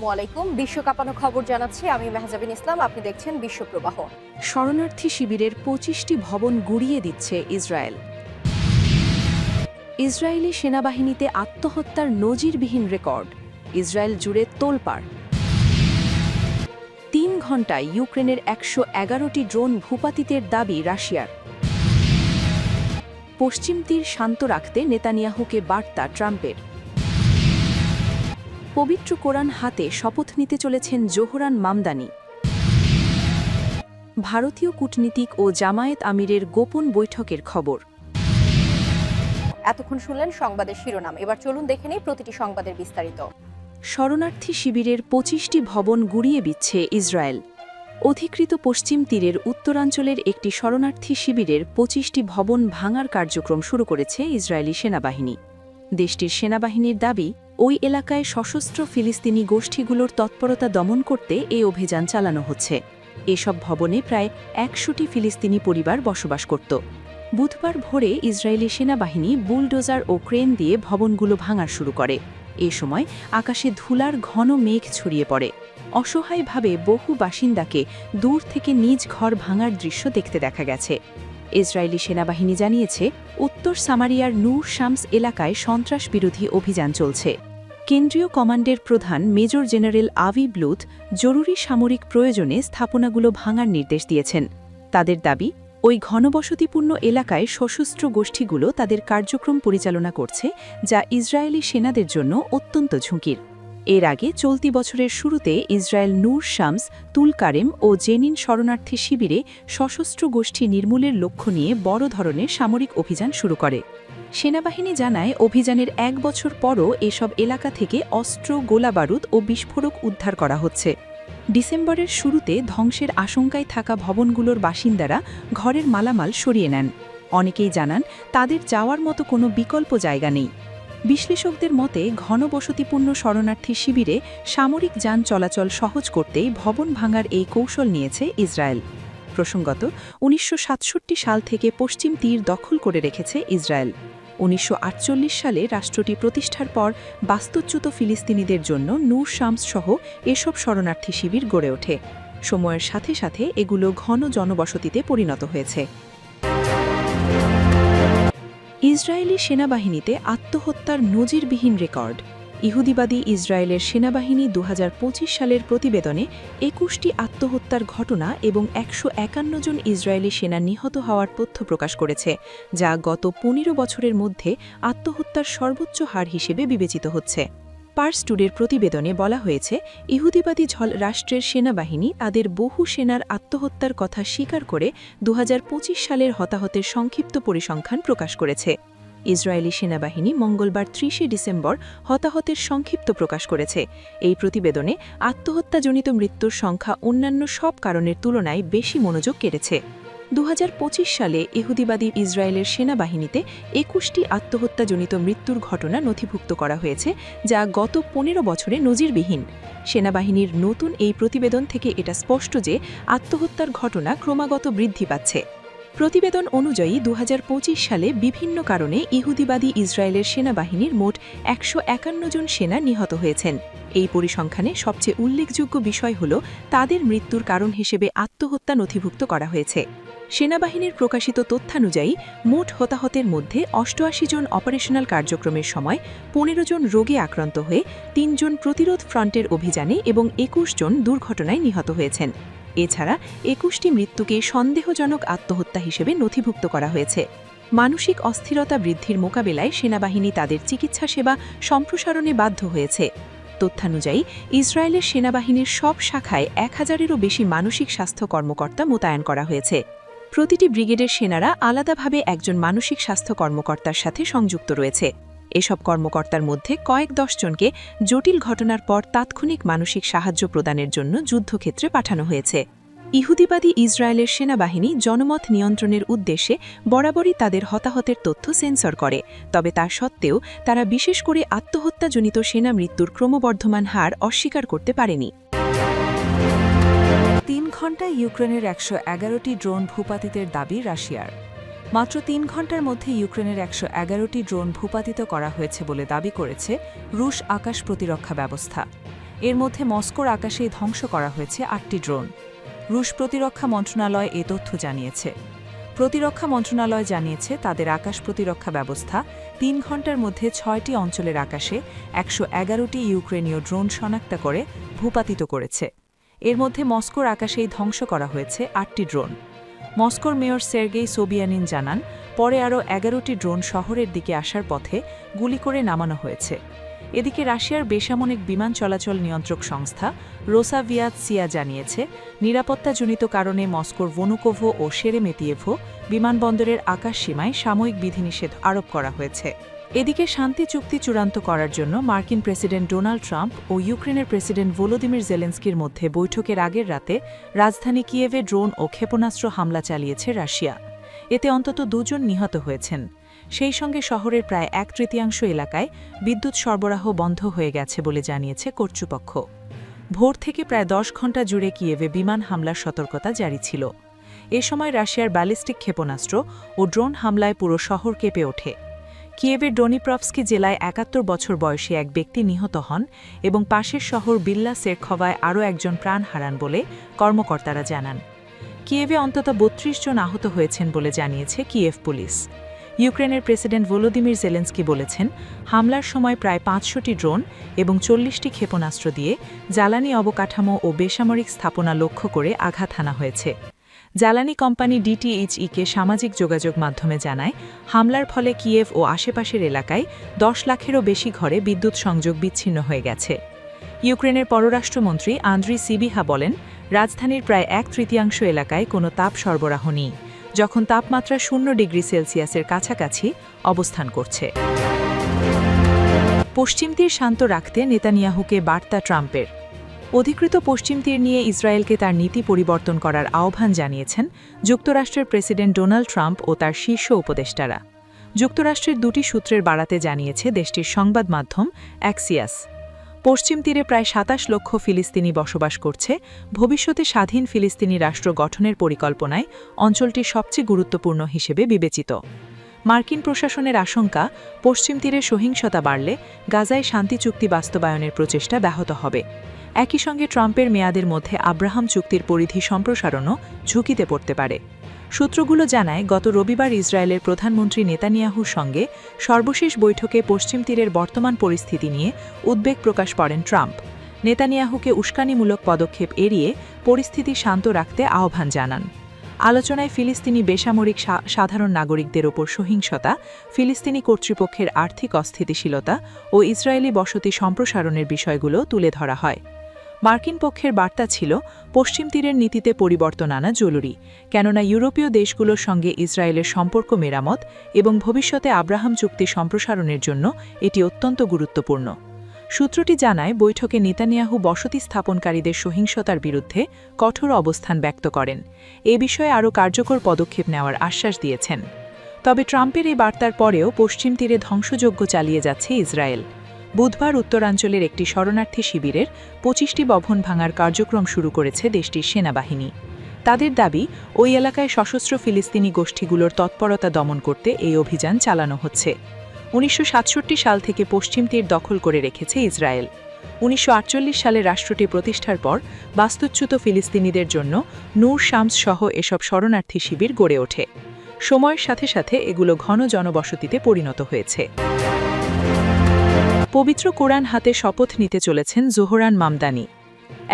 আসসালামু আলাইকুম। বিশ্ব কাঁপানো খবর জানাচ্ছি আমি মেহজাবিন ইসলাম। আপনি দেখছেন বিশ্বপ্রবাহ। শরণার্থী শিবিরের ২৫টি ভবন গুঁড়িয়ে দিচ্ছে ইসরায়েল। ইসরায়েলি সেনাবাহিনীতে আত্মহত্যার নজিরবিহীন রেকর্ড, ইসরায়েল জুড়ে তোলপাড়। ৩ ঘণ্টায় ইউক্রেনের ১১১টি ড্রোন ভূপাতিতের দাবি রাশিয়ার। পশ্চিম তীর শান্ত রাখতে নেতানিয়াহুকে বার্তা ট্রাম্পের। পবিত্র কোরআন হাতে শপথ নিতে চলেছেন জোহরান মামদানি। ভারতীয় কূটনীতিক ও জামায়াত আমিরের গোপন বৈঠকের খবর। এতক্ষণ শুনলেন সংবাদের শিরোনাম। এবার চলুন দেখে নিই প্রতিটি সংবাদের বিস্তারিত। শরণার্থী শিবিরের ২৫টি ভবন গুঁড়িয়ে দিচ্ছে ইসরায়েল। অধিকৃত পশ্চিম তীরের উত্তরাঞ্চলের একটি শরণার্থী শিবিরের ২৫টি ভবন ভাঙার কার্যক্রম শুরু করেছে ইসরায়েলি সেনাবাহিনী। দেশটির সেনাবাহিনীর দাবি, ওই এলাকায় সশস্ত্র ফিলিস্তিনি গোষ্ঠীগুলোর তৎপরতা দমন করতে এই অভিযান চালানো হচ্ছে। এসব ভবনে প্রায় ১০০টি ফিলিস্তিনি পরিবার বসবাস করত। বুধবার ভোরে ইসরায়েলি সেনাবাহিনী বুলডোজার ও ক্রেন দিয়ে ভবনগুলো ভাঙার শুরু করে। এ সময় আকাশে ধুলার ঘন মেঘ ছড়িয়ে পড়ে। অসহায়ভাবে বহু বাসিন্দাকে দূর থেকে নিজ ঘর ভাঙার দৃশ্য দেখতে দেখা গেছে। ইসরায়েলি সেনাবাহিনী জানিয়েছে, উত্তর সামারিয়ার নূর শামস এলাকায় সন্ত্রাসবিরোধী অভিযান চলছে। কেন্দ্রীয় কমান্ডের প্রধান মেজর জেনারেল আভি ব্লুথ জরুরি সামরিক প্রয়োজনে স্থাপনাগুলো ভাঙার নির্দেশ দিয়েছেন। তাদের দাবি, ওই ঘনবসতিপূর্ণ এলাকায় সশস্ত্র গোষ্ঠীগুলো তাদের কার্যক্রম পরিচালনা করছে, যা ইসরায়েলি সেনাদের জন্য অত্যন্ত ঝুঁকির। এর আগে চলতি বছরের শুরুতে ইসরায়েল নূর শামস, তুলকারেম ও জেনিন শরণার্থী শিবিরে সশস্ত্র গোষ্ঠী নির্মূলের লক্ষ্য নিয়ে বড় ধরনের সামরিক অভিযান শুরু করে। সেনাবাহিনী জানায়, অভিযানের ১ বছর পরও এসব এলাকা থেকে অস্ত্র, গোলাবারুদ ও বিস্ফোরক উদ্ধার করা হচ্ছে। ডিসেম্বরের শুরুতে ধ্বংসের আশঙ্কায় থাকা ভবনগুলোর বাসিন্দারা ঘরের মালামাল সরিয়ে নেন। অনেকেই জানান, তাদের যাওয়ার মতো কোনো বিকল্প জায়গা নেই। বিশ্লেষকদের মতে, ঘনবসতিপূর্ণ শরণার্থী শিবিরে সামরিক যান চলাচল সহজ করতেই ভবন ভাঙার এই কৌশল নিয়েছে ইসরায়েল। প্রসঙ্গত, ১৯৬৭ সাল থেকে পশ্চিম তীর দখল করে রেখেছে ইসরায়েল। ১৯৪৮ সালে রাষ্ট্রটি প্রতিষ্ঠার পর বাস্তুচ্যুত ফিলিস্তিনিদের জন্য নূর শামস সহ এসব শরণার্থী শিবির গড়ে ওঠে। সময়ের সাথে সাথে এগুলো ঘন জনবসতিতে পরিণত হয়েছে। ইসরায়েলি সেনাবাহিনীতে আত্মহত্যার নজিরবিহীন রেকর্ড। ইহুদিবাদী ইসরায়েলের সেনাবাহিনী ২০২৫ সালের প্রতিবেদনে ২১টি আত্মহত্যার ঘটনা এবং ১৫১ জন ইসরায়েলি সেনা নিহত হওয়ার তথ্য প্রকাশ করেছে, যা গত ১৫ বছরের মধ্যে আত্মহত্যার সর্বোচ্চ হার হিসেবে বিবেচিত হচ্ছে। পার্স টুডের প্রতিবেদনে বলা হয়েছে, ইহুদিবাদী রাষ্ট্রের সেনাবাহিনী তাদের বহু সেনার আত্মহত্যার কথা স্বীকার করে ২০২৫ সালের হতাহতের সংক্ষিপ্ত পরিসংখ্যান প্রকাশ করেছে। ইসরায়েলি সেনাবাহিনী মঙ্গলবার ৩০ ডিসেম্বর হতাহতের সংক্ষিপ্ত প্রকাশ করেছে। এই প্রতিবেদনে আত্মহত্যাজনিত মৃত্যুর সংখ্যা অন্যান্য সব কারণের তুলনায় বেশি মনোযোগ কেড়েছে। ২০২৫ সালে ইহুদিবাদী ইসরায়েলের সেনাবাহিনীতে ২১টি আত্মহত্যাজনিত মৃত্যুর ঘটনা নথিভুক্ত করা হয়েছে, যা গত ১৫ বছরে নজিরবিহীন। সেনাবাহিনীর নতুন এই প্রতিবেদন থেকে এটা স্পষ্ট যে আত্মহত্যার ঘটনা ক্রমাগত বৃদ্ধি পাচ্ছে। প্রতিবেদন অনুযায়ী ২০২৫ সালে বিভিন্ন কারণে ইহুদিবাদী ইসরায়েলের সেনাবাহিনীর মোট ১৫১ জন সেনা নিহত হয়েছেন। এই পরিসংখ্যানে সবচেয়ে উল্লেখযোগ্য বিষয় হল, তাদের মৃত্যুর কারণ হিসেবে আত্মহত্যা নথিভুক্ত করা হয়েছে। সেনাবাহিনীর প্রকাশিত তথ্যানুযায়ী মোট হতাহতের মধ্যে ৮৮ জন অপারেশনাল কার্যক্রমের সময়, ১৫ জন রোগে আক্রান্ত হয়ে, ৩ জন প্রতিরোধ ফ্রন্টের অভিযানে এবং ২১ জন দুর্ঘটনায় নিহত হয়েছেন। এছাড়া ২১টি মৃত্যুকে সন্দেহজনক আত্মহত্যা হিসেবে নথিভুক্ত করা হয়েছে। মানসিক অস্থিরতা বৃদ্ধির মোকাবেলায় সেনাবাহিনী তাদের চিকিৎসা সেবা সম্প্রসারণে বাধ্য হয়েছে। তথ্যানুযায়ী ইসরায়েলের সেনাবাহিনীর সব শাখায় ১,০০০-এরও বেশি মানসিক স্বাস্থ্য কর্মকর্তা মোতায়েন করা হয়েছে। প্রতিটি ব্রিগেডের সেনারা আলাদাভাবে একজন মানসিক স্বাস্থ্য কর্মকর্তার সাথে সংযুক্ত রয়েছে। এসব কর্মকর্তার মধ্যে কয়েক দশজনকে জটিল ঘটনার পর তাৎক্ষণিক মানসিক সাহায্য প্রদানের জন্য যুদ্ধক্ষেত্রে পাঠানো হয়েছে। ইহুদিবাদী ইসরায়েলের সেনাবাহিনী জনমত নিয়ন্ত্রণের উদ্দেশ্যে বরাবরই তাদের হতাহতের তথ্য সেন্সর করে, তবে তা সত্ত্বেও তারা বিশেষ করে আত্মহত্যাজনিত সেনা মৃত্যুর ক্রমবর্ধমান হার অস্বীকার করতে পারেনি। ৩ ঘণ্টায় ইউক্রেনের ১১১টি ড্রোন ভূপাতিতের দাবি রাশিয়ার। মাত্র ৩ ঘণ্টার মধ্যে ইউক্রেনের ১১১টি ড্রোন ভূপাতিত করা হয়েছে বলে দাবি করেছে রুশ আকাশ প্রতিরক্ষা ব্যবস্থা। এর মধ্যে মস্কোর আকাশেই ধ্বংস করা হয়েছে 8টি ড্রোন। রুশ প্রতিরক্ষা মন্ত্রণালয় এ তথ্য জানিয়েছে। প্রতিরক্ষা মন্ত্রণালয় জানিয়েছে তাদের আকাশ প্রতিরক্ষা ব্যবস্থা 3 ঘণ্টার মধ্যে 6টি অঞ্চলের আকাশে 111টি ইউক্রেনীয় ড্রোন শনাক্ত করে ভূপাতিত করেছে। এর মধ্যে মস্কোর আকাশেই ধ্বংস করা হয়েছে 8টি ড্রোন। মস্কোর মেয়র সের্গেই সোবিয়ানিন জানান, পরে আরও 11টি ড্রোন শহরের দিকে আসার পথে গুলি করে নামানো হয়েছে। এদিকে রাশিয়ার বেসামরিক বিমান চলাচল নিয়ন্ত্রক সংস্থা রোসাভিয়াতসিয়া জানিয়েছে, নিরাপত্তাজনিত কারণে মস্কোর ভনুকোভো ও সেরেমেতিয়েভো বিমানবন্দরের আকাশ সীমায় সাময়িক বিধিনিষেধ আরোপ করা হয়েছে। এদিকে শান্তি চুক্তি চূড়ান্ত করার জন্য মার্কিন প্রেসিডেন্ট ডোনাল্ড ট্রাম্প ও ইউক্রেনের প্রেসিডেন্ট ভলোদিমির জেলেন্সকির মধ্যে বৈঠকের আগের রাতে রাজধানী কিয়েভে ড্রোন ও ক্ষেপণাস্ত্র হামলা চালিয়েছে রাশিয়া। এতে অন্তত 2 জন নিহত হয়েছেন। সেই সঙ্গে শহরের প্রায় 1/3 এলাকায় বিদ্যুৎ সরবরাহ বন্ধ হয়ে গেছে বলে জানিয়েছে কর্তৃপক্ষ। ভোর থেকে প্রায় 10 ঘণ্টা জুড়ে কিয়েভে বিমান হামলার সতর্কতা জারি ছিল। এ সময় রাশিয়ার ব্যালিস্টিক ক্ষেপণাস্ত্র ও ড্রোন হামলায় পুরো শহর কেঁপে ওঠে। কিয়েভের ডোনিপ্রভস্কি জেলায় 71 বছর বয়সী এক ব্যক্তি নিহত হন এবং পাশের শহর বিল্লা সেরখভায় আরও একজন প্রাণ হারান বলে কর্মকর্তারা জানান। কিয়েভে অন্তত 32 জন আহত হয়েছেন বলে জানিয়েছে কিয়েভ পুলিশ। ইউক্রেনের প্রেসিডেন্ট ভলোদিমির জেলেন্সকি বলেছেন, হামলার সময় প্রায় 500টি ড্রোন এবং 40টি ক্ষেপণাস্ত্র দিয়ে জ্বালানি অবকাঠামো ও বেসামরিক স্থাপনা লক্ষ্য করে আঘাত হানা হয়েছে। জ্বালানি কোম্পানি ডিটিএইচইকে সামাজিক যোগাযোগ মাধ্যমে জানায়, হামলার ফলে কিয়েভ ও আশেপাশের এলাকায় 10 লাখেরও বেশি ঘরে বিদ্যুৎ সংযোগ বিচ্ছিন্ন হয়ে গেছে। ইউক্রেনের পররাষ্ট্রমন্ত্রী আন্দ্রি সিবিহা বলেন, রাজধানীর প্রায় 1/3 এলাকায় কোনো তাপ সরবরাহ নেই, যখন তাপমাত্রা 0 ডিগ্রি সেলসিয়াসের কাছাকাছি অবস্থান করছে। পশ্চিম তীর শান্ত রাখতে নেতানিয়াহুকে বার্তা ট্রাম্পের। অধিকৃত পশ্চিম তীর নিয়ে ইসরায়েলকে তার নীতি পরিবর্তন করার আহ্বান জানিয়েছেন যুক্তরাষ্ট্রের প্রেসিডেন্ট ডোনাল্ড ট্রাম্প ও তার শীর্ষ উপদেষ্টারা। যুক্তরাষ্ট্রের 2টি সূত্রের বাড়াতে জানিয়েছে দেশটির সংবাদ মাধ্যম অ্যাক্সিয়াস। পশ্চিম তীরে প্রায় 27 লক্ষ ফিলিস্তিনি বসবাস করছে। ভবিষ্যতে স্বাধীন ফিলিস্তিনি রাষ্ট্র গঠনের পরিকল্পনায় অঞ্চলটি সবচেয়ে গুরুত্বপূর্ণ হিসেবে বিবেচিত। মার্কিন প্রশাসনের আশঙ্কা, পশ্চিম তীরে সহিংসতা বাড়লে গাজায় শান্তি চুক্তি বাস্তবায়নের প্রচেষ্টা ব্যাহত হবে। একই সঙ্গে ট্রাম্পের মেয়াদের মধ্যে আব্রাহাম চুক্তির পরিধি সম্প্রসারণও ঝুঁকিতে পড়তে পারে। সূত্রগুলো জানায়, গত রবিবার ইসরায়েলের প্রধানমন্ত্রী নেতানিয়াহুর সঙ্গে সর্বশেষ বৈঠকে পশ্চিম তীরের বর্তমান পরিস্থিতি নিয়ে উদ্বেগ প্রকাশ করেন ট্রাম্প। নেতানিয়াহুকে উস্কানিমূলক পদক্ষেপ এড়িয়ে পরিস্থিতি শান্ত রাখতে আহ্বান জানান। আলোচনায় ফিলিস্তিনি বেসামরিক সাধারণ নাগরিকদের ওপর সহিংসতা, ফিলিস্তিনি কর্তৃপক্ষের আর্থিক অস্থিতিশীলতা ও ইসরায়েলি বসতি সম্প্রসারণের বিষয়গুলো তুলে ধরা হয়। মার্কিন পক্ষের বার্তা ছিল, পশ্চিম তীরের নীতিতে পরিবর্তন আনা জরুরি, কেননা ইউরোপীয় দেশগুলোর সঙ্গে ইসরায়েলের সম্পর্ক মেরামত এবং ভবিষ্যতে আব্রাহাম চুক্তি সম্প্রসারণের জন্য এটি অত্যন্ত গুরুত্বপূর্ণ। সূত্রটি জানায়, বৈঠকে নেতানিয়াহু বসতি স্থাপনকারীদের সহিংসতার বিরুদ্ধে কঠোর অবস্থান ব্যক্ত করেন। এ বিষয়ে আরও কার্যকর পদক্ষেপ নেওয়ার আশ্বাস দিয়েছেন। তবে ট্রাম্পের এই বার্তার পরেও পশ্চিম তীরে ধ্বংসযজ্ঞ চালিয়ে যাচ্ছে ইসরায়েল। বুধবার উত্তরাঞ্চলের একটি শরণার্থী শিবিরের 25টি ভবন ভাঙার কার্যক্রম শুরু করেছে দেশটির সেনাবাহিনী। তাদের দাবি, ওই এলাকায় সশস্ত্র ফিলিস্তিনি গোষ্ঠীগুলোর তৎপরতা দমন করতে এই অভিযান চালানো হচ্ছে। 1967 সাল থেকে পশ্চিম তীর দখল করে রেখেছে ইসরায়েল। 1948 সালে রাষ্ট্রটি প্রতিষ্ঠার পর বাস্তুচ্যুত ফিলিস্তিনিদের জন্য নূর শামস সহ এসব শরণার্থী শিবির গড়ে ওঠে। সময়ের সাথে সাথে এগুলো ঘন জনবসতিতে পরিণত হয়েছে। পবিত্র কোরআন হাতে শপথ নিতে চলেছেন জোহরান মামদানি।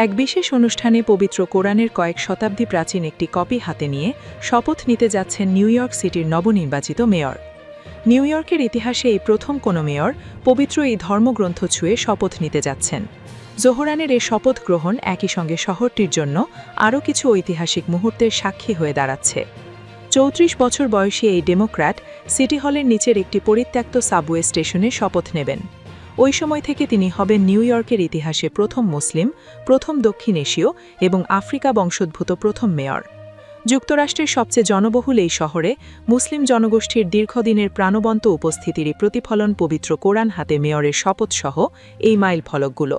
এক বিশেষ অনুষ্ঠানে পবিত্র কোরআনের কয়েক শতাব্দী প্রাচীন একটি কপি হাতে নিয়ে শপথ নিতে যাচ্ছেন নিউ ইয়র্ক সিটির নবনির্বাচিত মেয়র। নিউ ইয়র্কের ইতিহাসে এই প্রথম কোনো মেয়র পবিত্র এই ধর্মগ্রন্থ ছুঁয়ে শপথ নিতে যাচ্ছেন। জোহরানের এই শপথ গ্রহণ একই সঙ্গে শহরটির জন্য আরও কিছু ঐতিহাসিক মুহূর্তের সাক্ষী হয়ে দাঁড়াচ্ছে। 34 বছর বয়সী এই ডেমোক্র্যাট সিটি হলের নিচের একটি পরিত্যক্ত সাবওয়ে স্টেশনে শপথ নেবেন। ওই সময় থেকে তিনি হবেন নিউ ইয়র্কের ইতিহাসে প্রথম মুসলিম, প্রথম দক্ষিণ এশীয় এবং আফ্রিকা বংশোদ্ভূত প্রথম মেয়র। যুক্তরাষ্ট্রের সবচেয়ে জনবহুল এই শহরে মুসলিম জনগোষ্ঠীর দীর্ঘদিনের প্রাণবন্ত উপস্থিতিরই প্রতিফলন পবিত্র কোরআন হাতে মেয়রের শপথসহ এই মাইল ফলকগুলো।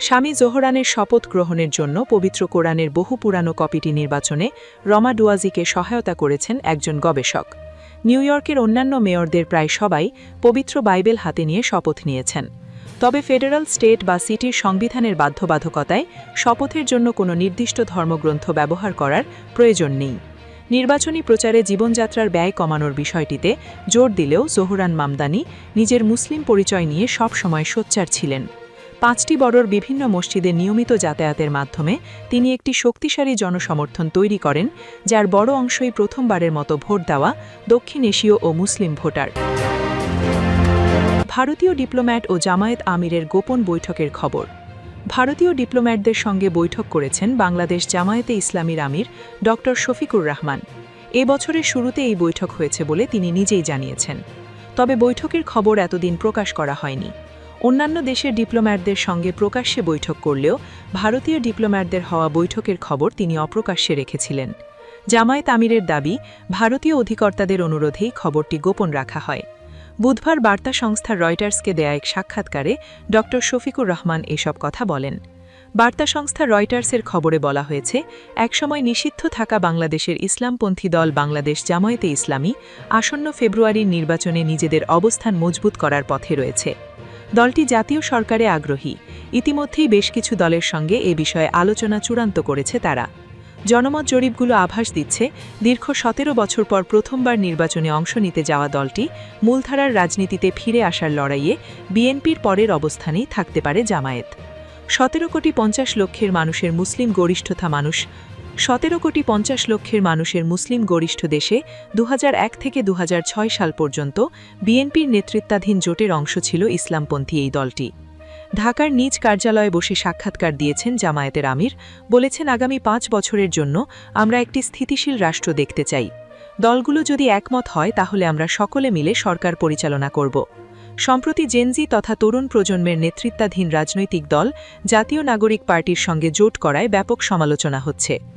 স্বামী জোহরানের শপথ গ্রহণের জন্য পবিত্র কোরআনের বহু পুরানো কপিটি নির্বাচনে রমা ডুয়াজিকে সহায়তা করেছেন একজন গবেষক। নিউ ইয়র্কের অন্যান্য মেয়রদের প্রায় সবাই পবিত্র বাইবেল হাতে নিয়ে শপথ নিয়েছেন। তবে ফেডারাল স্টেট বা সিটির সংবিধানের বাধ্যবাধকতায় শপথের জন্য কোনো নির্দিষ্ট ধর্মগ্রন্থ ব্যবহার করার প্রয়োজন নেই। নির্বাচনী প্রচারে জীবনযাত্রার ব্যয় কমানোর বিষয়টিতে জোর দিলেও জোহরান মামদানি নিজের মুসলিম পরিচয় নিয়ে সব সময় সোচ্চার ছিলেন। 5টি বড়র বিভিন্ন মসজিদে নিয়মিত যাতায়াতের মাধ্যমে তিনি একটি শক্তিশালী জনসমর্থন তৈরি করেন, যার বড় অংশই প্রথমবারের মতো ভোট দেওয়া দক্ষিণ এশীয় ও মুসলিম ভোটার। ভারতীয় ডিপ্লোম্যাট ও জামায়াত আমিরের গোপন বৈঠকের খবর। ভারতীয় ডিপ্লোম্যাটদের সঙ্গে বৈঠক করেছেন বাংলাদেশ জামায়াতে ইসলামীর আমির ড. শফিকুর রহমান। এ বছরের শুরুতে এই বৈঠক হয়েছে বলে তিনি নিজেই জানিয়েছেন। তবে বৈঠকের খবর এতদিন প্রকাশ করা হয়নি। অন্যান্য দেশের ডিপ্লোম্যাটদের সঙ্গে প্রকাশ্যে বৈঠক করলেও ভারতীয় ডিপ্লোম্যাটদের হওয়া বৈঠকের খবর তিনি অপ্রকাশ্যে রেখেছিলেন। জামায়াত আমিরের দাবি, ভারতীয় অধিকর্তাদের অনুরোধেই খবরটি গোপন রাখা হয়। বুধবার বার্তা সংস্থা রয়টার্সকে দেয়া এক সাক্ষাৎকারে ড. শফিকুর রহমান এসব কথা বলেন। বার্তা সংস্থা রয়টার্সের খবরে বলা হয়েছে, একসময় নিষিদ্ধ থাকা বাংলাদেশের ইসলামপন্থী দল বাংলাদেশ জামায়াতে ইসলামী আসন্ন ফেব্রুয়ারির নির্বাচনে নিজেদের অবস্থান মজবুত করার পথে রয়েছে। দলটি জাতীয় সরকারে আগ্রহী। ইতিমধ্যেই বেশ কিছু দলের সঙ্গে এ বিষয়ে আলোচনা চূড়ান্ত করেছে তারা। জনমত জরিপগুলো আভাস দিচ্ছে, দীর্ঘ 17 বছর পর প্রথমবার নির্বাচনে অংশ নিতে যাওয়া দলটি মূলধারার রাজনীতিতে ফিরে আসার লড়াইয়ে বিএনপির পরের অবস্থানেই থাকতে পারে জামায়াত। 17 কোটি 50 লক্ষের মানুষের মুসলিম গরিষ্ঠ দেশে 2001 থেকে 2006 সাল পর্যন্ত বিএনপির নেতৃত্বাধীন জোটের অংশ ছিল ইসলামপন্থী এই দলটি। ঢাকার নিজ কার্যালয়ে বসে সাক্ষাৎকার দিয়েছেন জামায়াতের আমির, বলেছেন, আগামী 5 বছরের জন্য আমরা একটি স্থিতিশীল রাষ্ট্র দেখতে চাই। দলগুলো যদি একমত হয় তাহলে আমরা সকলে মিলে সরকার পরিচালনা করব। সম্প্রতি জেনজি তথা তরুণ প্রজন্মের নেতৃত্বাধীন রাজনৈতিক দল জাতীয় নাগরিক পার্টির সঙ্গে জোট করায় ব্যাপক সমালোচনা হচ্ছে।